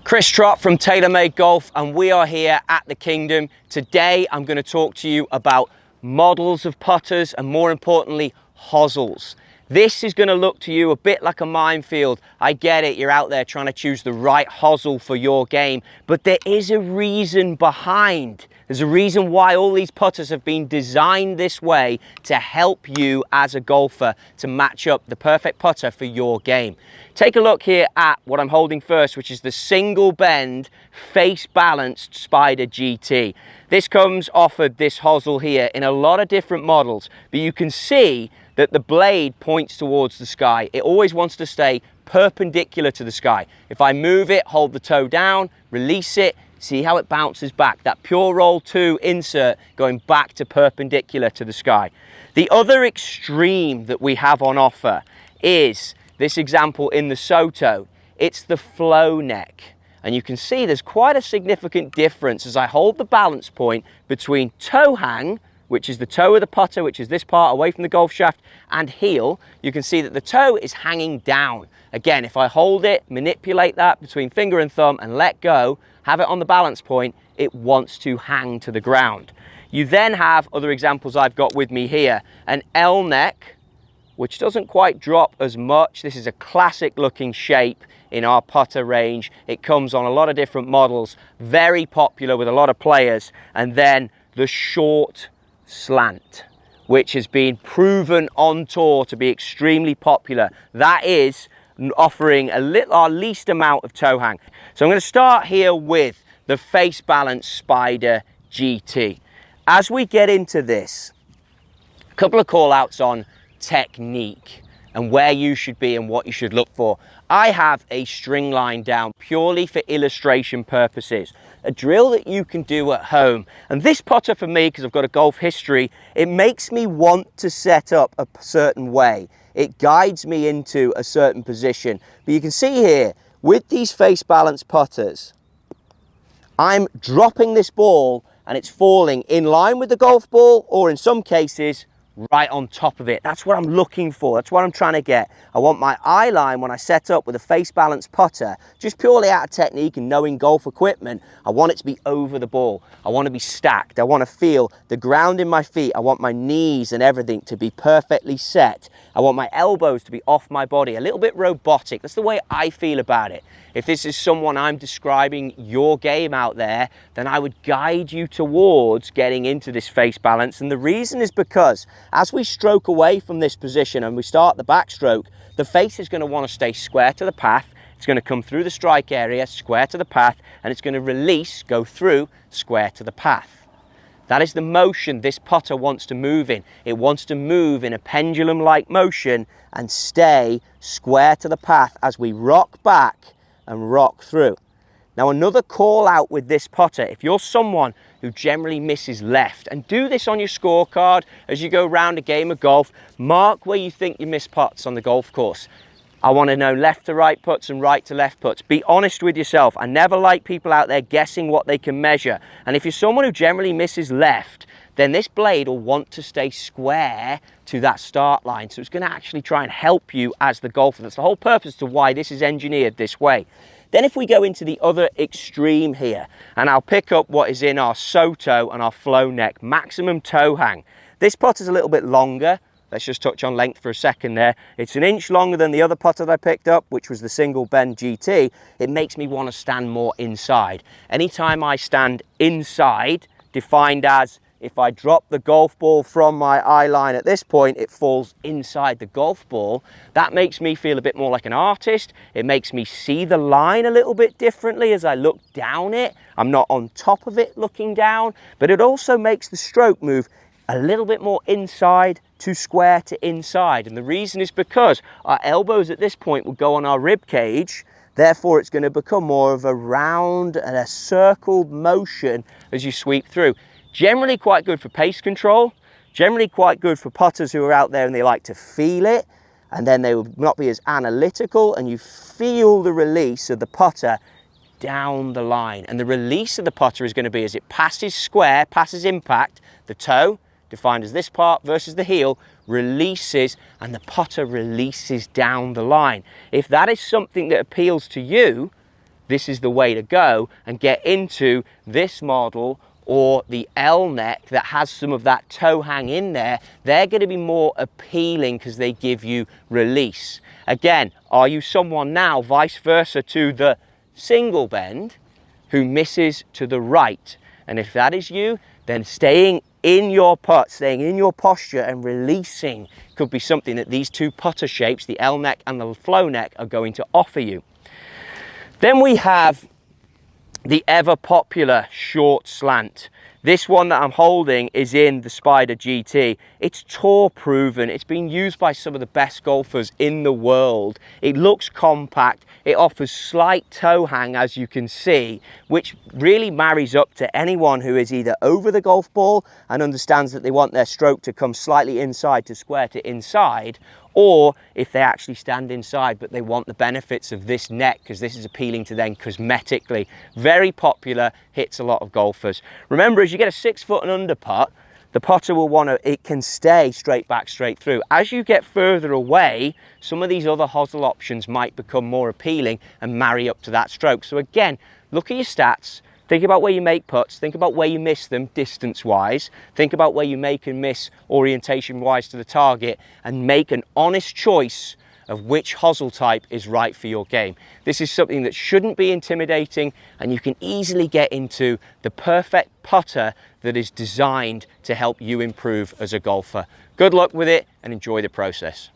Chris Trott from TaylorMade Golf, and we are here at the Kingdom. Today I'm going to talk to you about models of putters and, more importantly, hosels. This is going to look to you a bit like a minefield. I get it, you're out there trying to choose the right hosel for your game, but there is a reason behind. There's a reason why all these putters have been designed this way to help you as a golfer to match up the perfect putter for your game. Take a look here at what I'm holding first, which is the single bend face balanced Spyder Gt. This comes offered, this hosel here, in a lot of different models, but you can see that the blade points towards the sky. It always wants to stay perpendicular to the sky. If I move it, hold the toe down, release it, see how it bounces back. That Pure Roll 2 insert going back to perpendicular to the sky. The other extreme that we have on offer is this example in the Soto. It's the flow neck. And you can see there's quite a significant difference as I hold the balance point between toe hang, which is the toe of the putter, which is this part away from the golf shaft, and heel. You can see that the toe is hanging down. Again, if I hold it, manipulate that between finger and thumb and let go, have it on the balance point, it wants to hang to the ground. You then have other examples I've got with me here. An L neck, which doesn't quite drop as much. This is a classic looking shape in our putter range. It comes on a lot of different models, very popular with a lot of players. And then the short slant, which has been proven on tour to be extremely popular. That is offering our least amount of toe hang. So I'm going to start here with the face balance Spyder Gt. As we get into this, a couple of call outs on technique and where you should be and what you should look for. I have a string line down purely for illustration purposes, a drill that you can do at home. And this putter for me, because I've got a golf history, it makes me want to set up a certain way. It guides me into a certain position. But you can see here, with these face balance putters, I'm dropping this ball and it's falling in line with the golf ball, or in some cases, right on top of it. That's what I'm looking for. That's what I'm trying to get. I want my eye line when I set up with a face balance putter, just purely out of technique and knowing golf equipment, I want it to be over the ball. I want to be stacked. I want to feel the ground in my feet. I want my knees and everything to be perfectly set. I want my elbows to be off my body, a little bit robotic. That's the way I feel about it. If this is someone I'm describing your game out there, then I would guide you towards getting into this face balance. And the reason is because as we stroke away from this position and we start the backstroke, the face is going to want to stay square to the path. It's going to come through the strike area, square to the path, and it's going to release, go through, square to the path. That is the motion this putter wants to move in. It wants to move in a pendulum-like motion and stay square to the path as we rock back and rock through. Now, another call out with this putter, if you're someone who generally misses left, and do this on your scorecard as you go around a game of golf, mark where you think you miss putts on the golf course. I want to know left to right putts and right to left putts. Be honest with yourself. I never like people out there guessing what they can measure. And if you're someone who generally misses left, then this blade will want to stay square to that start line. So it's going to actually try and help you as the golfer. That's the whole purpose to why this is engineered this way. Then if we go into the other extreme here, and I'll pick up what is in our Soto and our flow neck, maximum toe hang. This putter's a little bit longer. Let's just touch on length for a second there. It's an inch longer than the other putter that I picked up, which was the single bend GT. It makes me want to stand more inside. Anytime I stand inside, defined as if I drop the golf ball from my eye line at this point, it falls inside the golf ball. That makes me feel a bit more like an artist. It makes me see the line a little bit differently as I look down it. I'm not on top of it looking down, but it also makes the stroke move a little bit more inside to square to inside. And the reason is because our elbows at this point will go on our rib cage. Therefore, it's going to become more of a round and a circled motion as you sweep through. Generally quite good for pace control, generally quite good for putters who are out there and they like to feel it, and then they will not be as analytical, and you feel the release of the putter down the line. And the release of the putter is going to be as it passes square, passes impact, the toe, defined as this part versus the heel, releases, and the putter releases down the line. If that is something that appeals to you, this is the way to go and get into this model or the L neck that has some of that toe hang in there. They're going to be more appealing because they give you release. Again, are you someone now, vice versa to the single bend, who misses to the right? And if that is you, then staying in your putt, staying in your posture and releasing could be something that these two putter shapes, the L neck and the flow neck, are going to offer you. Then we have the ever popular short slant. This one that I'm holding is in the Spyder Gt. It's tour proven. It's been used by some of the best golfers in the world. It looks compact. It offers slight toe hang, as you can see, which really marries up to anyone who is either over the golf ball and understands that they want their stroke to come slightly inside to square to inside, or if they actually stand inside but they want the benefits of this neck because this is appealing to them cosmetically. Very popular, hits a lot of golfers. Remember, as you get a 6 foot and under putt, the putter will want to, it can stay straight back, straight through. As you get further away, some of these other hosel options might become more appealing and marry up to that stroke. So again, look at your stats. Think about where you make putts, think about where you miss them distance-wise, think about where you make and miss orientation-wise to the target, and make an honest choice of which hosel type is right for your game. This is something that shouldn't be intimidating, and you can easily get into the perfect putter that is designed to help you improve as a golfer. Good luck with it and enjoy the process.